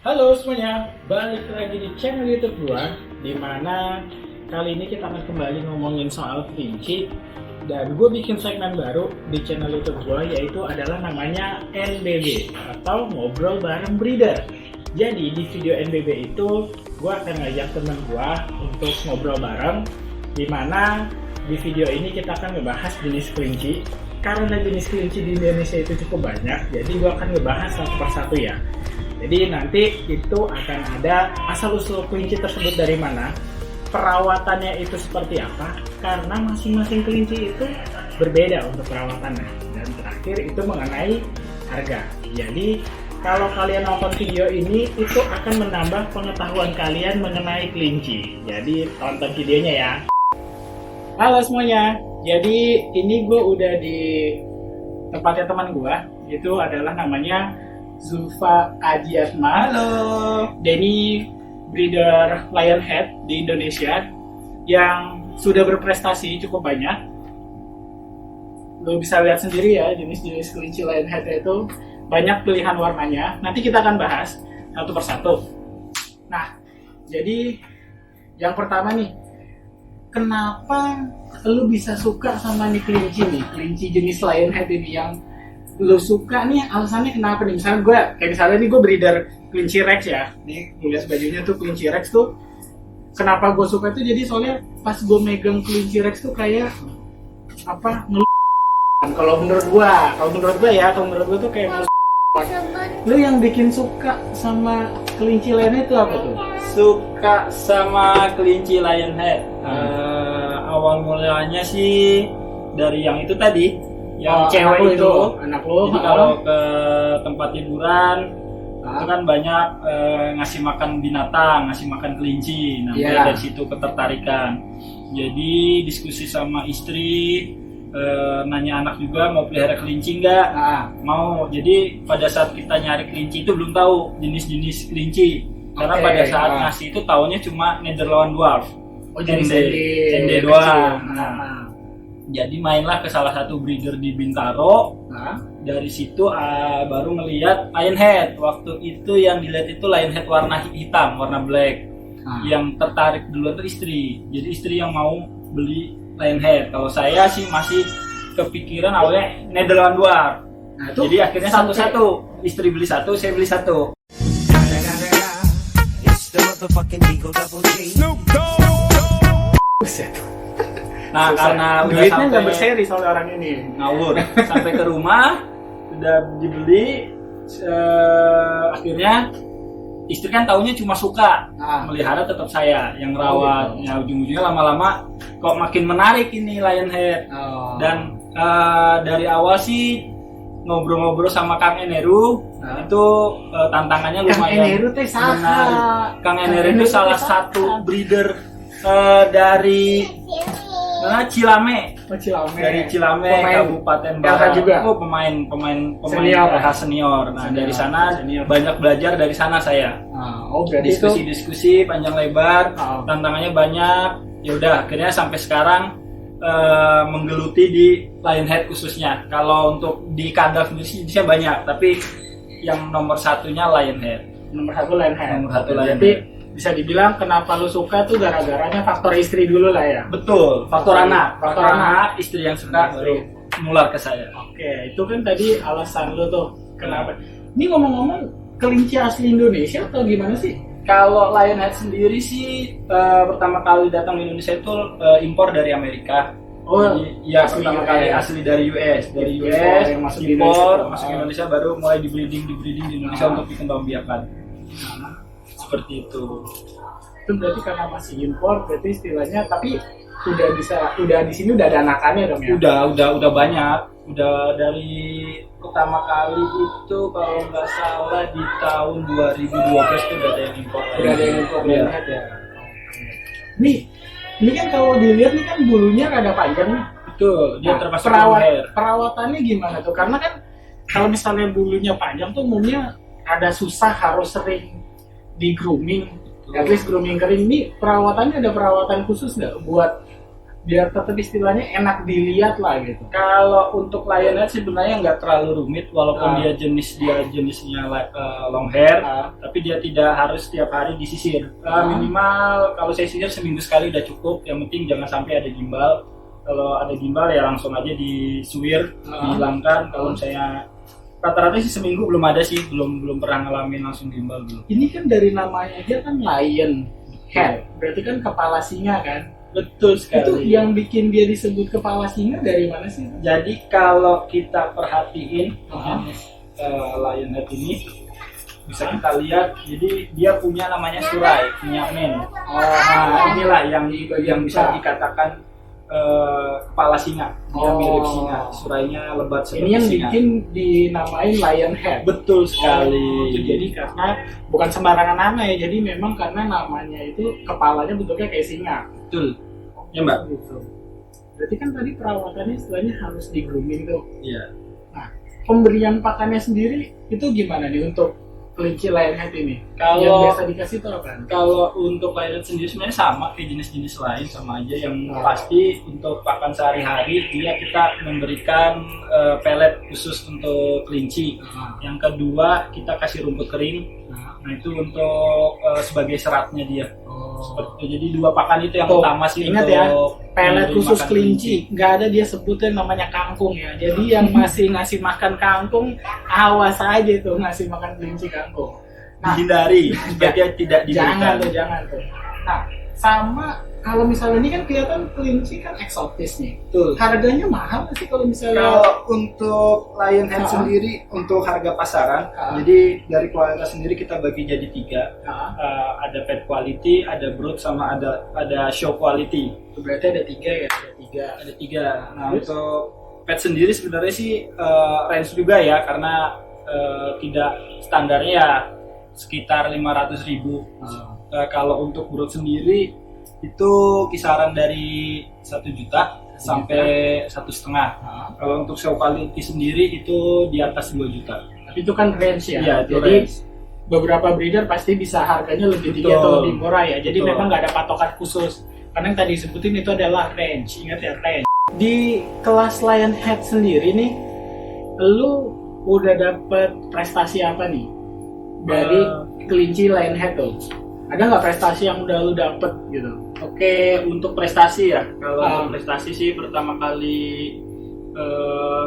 Halo semuanya, balik lagi di channel YouTube gua, dimana kali ini kita akan kembali ngomongin soal kelinci. Dan gue bikin segmen baru di channel YouTube gua, yaitu adalah namanya NBB atau Ngobrol Bareng Breeder. Jadi di video NBB itu gue akan ngajak temen gue untuk ngobrol bareng, dimana di video ini kita akan ngebahas jenis kelinci. Karena jenis kelinci di Indonesia itu cukup banyak, jadi gue akan ngebahas satu persatu ya. Jadi nanti itu akan ada asal-usul kelinci tersebut dari mana, perawatannya itu seperti apa, karena masing-masing kelinci itu berbeda untuk perawatannya. Dan terakhir itu mengenai harga. Jadi kalau kalian nonton video ini, itu akan menambah pengetahuan kalian mengenai kelinci. Jadi tonton videonya ya. Halo semuanya, jadi ini gue udah di tempatnya teman gue, itu adalah namanya Zulfa Adiatma. Halo. Denny breeder Lionhead di Indonesia yang sudah berprestasi cukup banyak. Lo bisa lihat sendiri ya, jenis-jenis kelinci Lionhead itu banyak pilihan warnanya. Nanti kita akan bahas satu persatu. Nah, jadi yang pertama nih, kenapa lu bisa suka sama nih kelinci jenis Lionhead ini yang lu suka nih, alasannya kenapa nih? Misalnya gue breeder kelinci Rex ya, nih gue lihat bajunya tuh kelinci Rex tuh, kenapa gue suka tuh jadi soalnya pas gue megang kelinci Rex tuh kayak apa, kalau menurut gue tuh kayak lu yang bikin suka sama kelinci Lionhead itu apa tuh? Suka sama kelinci Lionhead. Awal mulanya sih dari yang itu tadi, yang cewek itu. Anak lo. Jadi kalau ke tempat hiburan itu kan banyak ngasih makan binatang, ngasih makan kelinci. Nah, dari situ ketertarikan. Jadi diskusi sama istri, nanya anak juga mau pelihara kelinci nggak? Mau. Jadi pada saat kita nyari kelinci itu belum tahu jenis-jenis kelinci. Karena pada saat ngasih itu taunya cuma Nederland Dwarf. Cende doang. Jadi mainlah ke salah satu breeder di Bintaro. Dari situ baru ngelihat Lionhead. Waktu itu yang dilihat itu Lionhead warna hitam, warna black. Yang tertarik duluan itu istri. Jadi istri yang mau beli Lionhead. Kalau saya sih masih kepikiran awalnya Nederland Dwarf. Jadi akhirnya satu-satu. Istri beli satu, saya beli satu. Nah, karena duitnya nggak berseri soal orang ini, ngawur sampai ke rumah udah dibeli, akhirnya istri kan taunya cuma suka, melihara tetap saya yang rawat. Ya ujung-ujungnya lama-lama kok makin menarik ini Lionhead. Dan dari awal sih ngobrol-ngobrol sama Kang Eneru, itu tantangannya lumayan menarik. Kang Eneru itu salah satu breeder dari Cilame. Dari Cilame, Kabupaten Barat. Pemain senior. Nah, dari sana banyak belajar dari sana saya. Diskusi panjang lebar, tantangannya banyak. Ya udah, akhirnya sampai sekarang menggeluti di Lionhead khususnya. Kalau untuk di kandang sendiri bisa banyak, tapi yang nomor satunya Lionhead. Nomor satu Lionhead. Jadi bisa dibilang kenapa lu suka tuh gara-garanya faktor istri dulu lah ya. Betul, faktor anak, istri yang suka baru nular ke saya. Oke, itu kan tadi alasan lu tuh kenapa. Ini ngomong-ngomong, kelinci asli Indonesia atau gimana sih? Kalau Lionhead sendiri sih pertama kali datang di Indonesia itu impor dari Amerika. Pertama kali asli dari US, yang masuk impor, masuk Indonesia, baru mulai di breeding di Indonesia untuk dikembangbiakan. Seperti itu. Itu berarti karena masih impor, berarti istilahnya, tapi udah di sini udah ada anakannya dong ya? Udah banyak. Udah dari pertama kali itu kalau nggak salah di tahun 2012 itu udah ada yang impor. Udah ada yang impor ya. Ini kan kalau dilihat nih kan bulunya rada panjang nih. Betul, dia termasuk perawatannya gimana tuh? Karena kan kalau misalnya bulunya panjang tuh umumnya ada susah, harus sering di grooming, at least grooming kering. Ini perawatannya ada perawatan khusus nggak buat biar tetap istilahnya enak dilihat lah gitu. Kalau untuk lionhead sebenarnya nggak terlalu rumit, walaupun jenisnya long hair, tapi dia tidak harus setiap hari disisir. Minimal kalau saya sisir seminggu sekali udah cukup. Yang penting jangan sampai ada gimbal. Kalau ada gimbal ya langsung aja disuir, dihilangkan. Kalau saya rata-rata sih seminggu belum ada sih, belum pernah ngalamin langsung gimbal belum. Ini kan dari namanya aja kan lion head, berarti kan kepala singa kan? Betul sekali. Itu yang bikin dia disebut kepala singa dari mana sih? Jadi kalau kita perhatiin lionhead ini bisa kita lihat, jadi dia punya namanya surai, punya men. Nah inilah yang bisa dikatakan kepala singa. Dia mirip singa, surainya lebat seperti ini yang singa. bikin dinamain lionhead. Betul sekali. Itu jadi karena bukan sembarangan nama ya, jadi memang karena namanya itu kepalanya bentuknya kayak singa. Betul. Ya Mbak. Gitu. Berarti kan tadi perawatannya istilahnya harus di grooming tuh. Iya. Nah, pemberian pakannya sendiri itu gimana nih untuk kelinci lionhead ini? Kalau yang biasa dikasih itu apa? Kalau untuk lionhead sendiri sebenarnya sama kayak jenis-jenis lain, sama aja. Yang pasti untuk pakan sehari-hari dia kita memberikan pelet khusus untuk kelinci. Yang kedua kita kasih rumput kering. Nah itu untuk sebagai seratnya dia. Seperti itu. Jadi dua pakan itu yang utama sih. Ingat untuk ya, pelet khusus makan kelinci. Nggak ada dia sebutnya namanya kangkung ya. Jadi yang masih ngasih makan kangkung, awas aja tuh ngasih makan kelinci kangkung. Nah, dihindari supaya dia tidak diberikan. Jangan tuh. Nah, sama kalau misalnya ini kan kelihatan kelinci kan eksotis nih. Betul. Harganya mahal nggak sih kalau misalnya? Kalau untuk lionhead sendiri untuk harga pasaran, jadi dari kualitas sendiri kita bagi jadi 3. Ada pet quality, ada brood, sama ada show quality. Berarti ada 3 ya? Ada 3. Nah untuk pet sendiri sebenarnya sih range juga ya, karena tidak standarnya ya sekitar 500.000. Kalau untuk brood sendiri itu kisaran dari 1 juta sampai 1,5. Kalau untuk show quality sendiri itu di atas 2 juta. Tapi itu kan range ya. Iya, jadi range. Beberapa breeder pasti bisa harganya lebih tinggi atau lebih murah ya. Jadi memang nggak ada patokan khusus. Karena yang tadi disebutin itu adalah range. Ingat ya, range. Di kelas lionhead sendiri nih, lu udah dapet prestasi apa nih dari kelinci lionhead tuh? Ada nggak prestasi yang udah lu dapet gitu? Oke, untuk prestasi ya. Kalau untuk prestasi sih pertama kali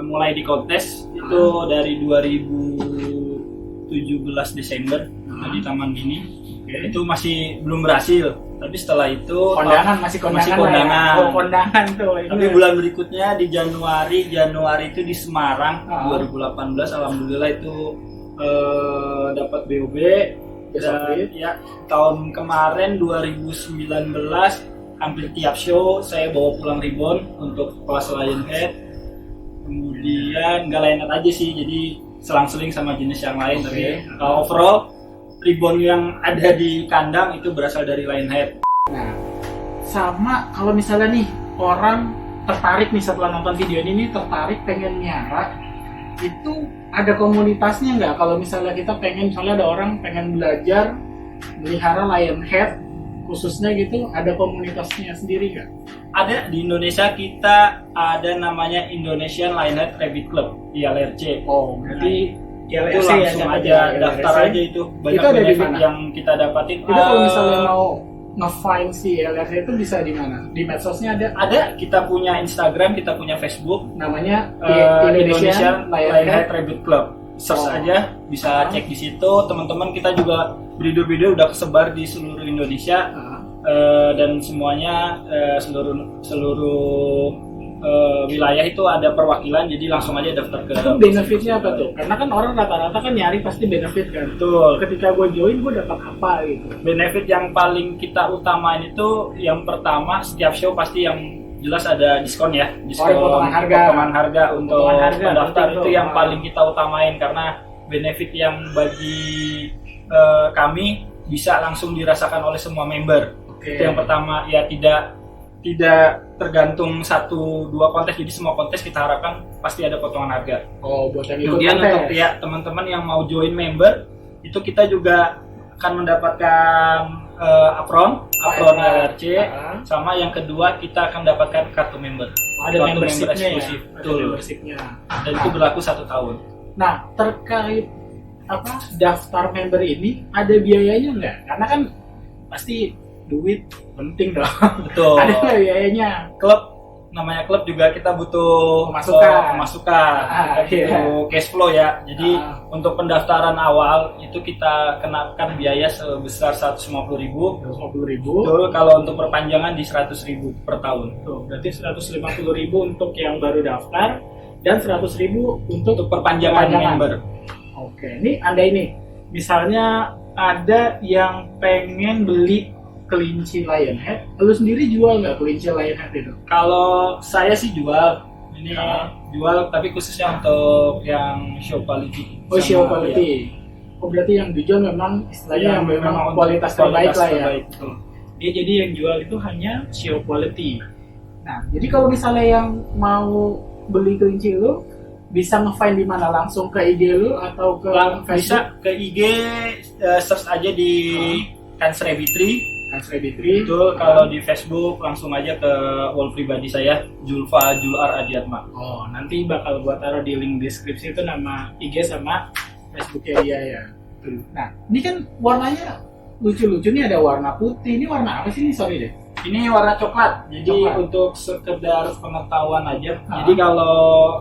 mulai di kontes itu dari 2017 Desember di Taman Mini. Itu masih belum berhasil. Tapi setelah itu masih kondangan. Ya. Oh, kondangan tuh. Tapi bulan berikutnya di Januari itu di Semarang 2018 alhamdulillah itu dapat BOB. Dan ya tahun kemarin 2019 hampir tiap show saya bawa pulang ribbon untuk kelas lionhead. Kemudian nggak lionhead aja sih, jadi selang-seling sama jenis yang lain. Tapi overall ribbon yang ada di kandang itu berasal dari lionhead. Nah, sama kalau misalnya nih orang tertarik nih setelah nonton video ini tertarik pengen miara, itu ada komunitasnya nggak? Kalau misalnya kita pengen, misalnya ada orang pengen belajar melihara lionhead khususnya gitu, ada komunitasnya sendiri nggak? Ada, di Indonesia kita ada namanya Indonesian Lionhead Rabbit Club, ILRC. Oh, berarti itu langsung aja daftar aja itu. Banyak itu benefit yang kita dapatin. Itu kalau misalnya mau nge-find si LRC itu bisa di mana? Di medsosnya ada? Ada, kita punya Instagram, kita punya Facebook. Namanya Indonesian Lionhead Rabbit Club. Search aja, bisa cek di situ. Teman-teman kita juga breeder-breeder udah kesebar di seluruh Indonesia. Dan semuanya seluruh wilayah itu ada perwakilan, jadi langsung aja daftar ke. Itu benefitnya apa tuh? Karena kan orang rata-rata kan nyari pasti benefit kan. Betul. Ketika gue join gue dapat apa gitu. Benefit yang paling kita utamain itu yang pertama, setiap show pasti yang jelas ada diskon ya, diskon potongan harga untuk pendaftar itu yang paling kita utamain, karena benefit yang bagi kami bisa langsung dirasakan oleh semua member. Itu yang pertama, ya tidak tergantung 1-2 kontes, jadi semua kontes kita harapkan pasti ada potongan harga. Oh, buat yang kemudian untuk ya teman-teman yang mau join member itu kita juga akan mendapatkan apron apron LRC, Ah. sama yang kedua kita akan dapatkan kartu member. Ada Kartu membership-nya ya? eksklusif. Ada Betul. membership-nya. Dan itu berlaku 1 tahun. Nah, terkait daftar member ini ada biayanya nggak? Karena kan pasti duit penting dong. Betul. Ada nggak biayanya? Klub, namanya klub juga kita butuh pemasukan, kita butuh cash flow ya. Jadi untuk pendaftaran awal itu kita kenakan biaya sebesar 150.000. 150.000. Betul. Kalau untuk perpanjangan di 100.000 per tahun. Tuh, berarti 150.000 untuk yang baru daftar dan 100.000 untuk Perpanjangan member. Oke, ini Anda ini misalnya ada yang pengen beli kelinci Lionhead, lu sendiri jual nggak kelinci Lionhead itu? Kalau saya sih jual, ini jual tapi khususnya untuk yang show quality. Oh, show Sama, quality. Oh, berarti yang dijual memang istilahnya Iya, yang memang memang kualitas terbaik lah ya. terbaik, betul. Dia jadi yang jual itu hanya show quality. Nah, jadi kalau misalnya yang mau beli kelinci lu bisa nge-find di mana, langsung ke IG lu atau ke Facebook? Bisa ke IG, search aja di Hans Rabbitry. Hans Rabbitry. Itu kalau di Facebook langsung aja ke wall pribadi saya, Julfa Jular Adiatma. Oh, nanti bakal gua taruh di link deskripsi itu nama IG sama Facebooknya dia ya. Nah, ini kan warnanya lucu-lucu nih, ada warna putih. Ini warna apa sih ini? Sorry deh. Ini warna coklat. Jadi Coklat. untuk sekedar pengetahuan aja. Jadi kalau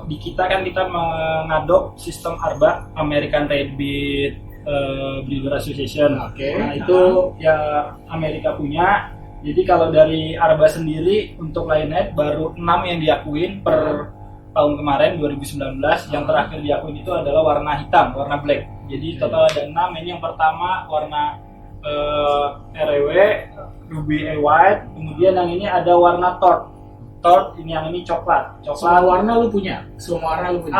di kita kan kita mengadop sistem ARBA, American Rabbit Breeder Association. Oke. Nah itu ya Amerika punya. Jadi kalau dari ARBA sendiri untuk Lionhead baru 6 yang diakuin per tahun kemarin 2019. Yang terakhir diakuin itu adalah warna hitam, warna black. Jadi total ada 6. Ini yang pertama warna RW, Ruby A White. Kemudian yang ini ada warna Tort. Ini yang ini coklat. Semua warna lu punya? Semua warna lu punya?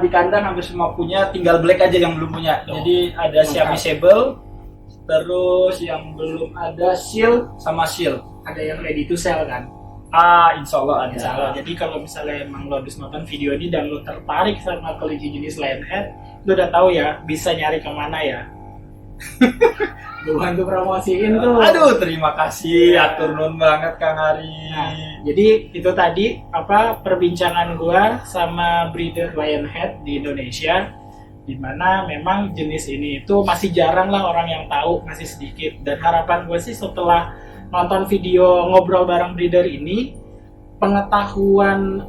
Di kandang hampir semua punya, tinggal black aja yang belum punya. Oh. Jadi ada Siamese Sable, terus yang belum ada Seal sama Seal. Ada yang ready to sell kan? Insya Allah ada. Insya Allah. Jadi kalau misalnya emang lo habis nonton video ini dan lo tertarik sama kelinci jenis Lionhead, lo udah tahu ya bisa nyari kemana ya. Gue bantu promosiin tuh. Aduh, terima kasih, Ya. atur nuhun banget Kang Ari. Nah, jadi itu tadi perbincangan gua sama breeder Lionhead di Indonesia, di mana memang jenis ini itu masih jarang lah orang yang tahu, masih sedikit. Dan harapan gue sih setelah nonton video ngobrol bareng breeder ini, pengetahuan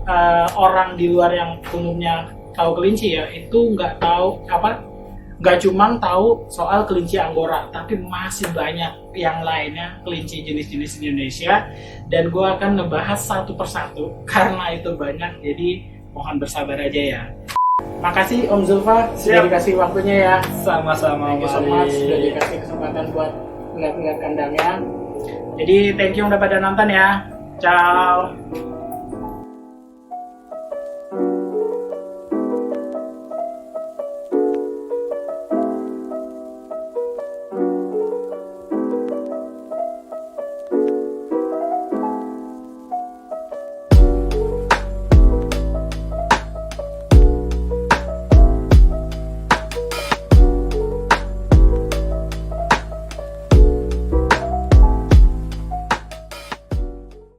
orang di luar yang umumnya tahu kelinci ya, itu nggak cuma tahu soal kelinci Anggora, tapi masih banyak yang lainnya kelinci jenis-jenis Indonesia, dan gue akan ngebahas satu persatu karena itu banyak, jadi mohon bersabar aja ya. Makasih Om Zulfa sudah dikasih waktunya ya. Sama-sama. Thank you so much sudah dikasih kesempatan buat lihat-lihat kandangnya. Jadi thank you udah pada nonton ya. Ciao.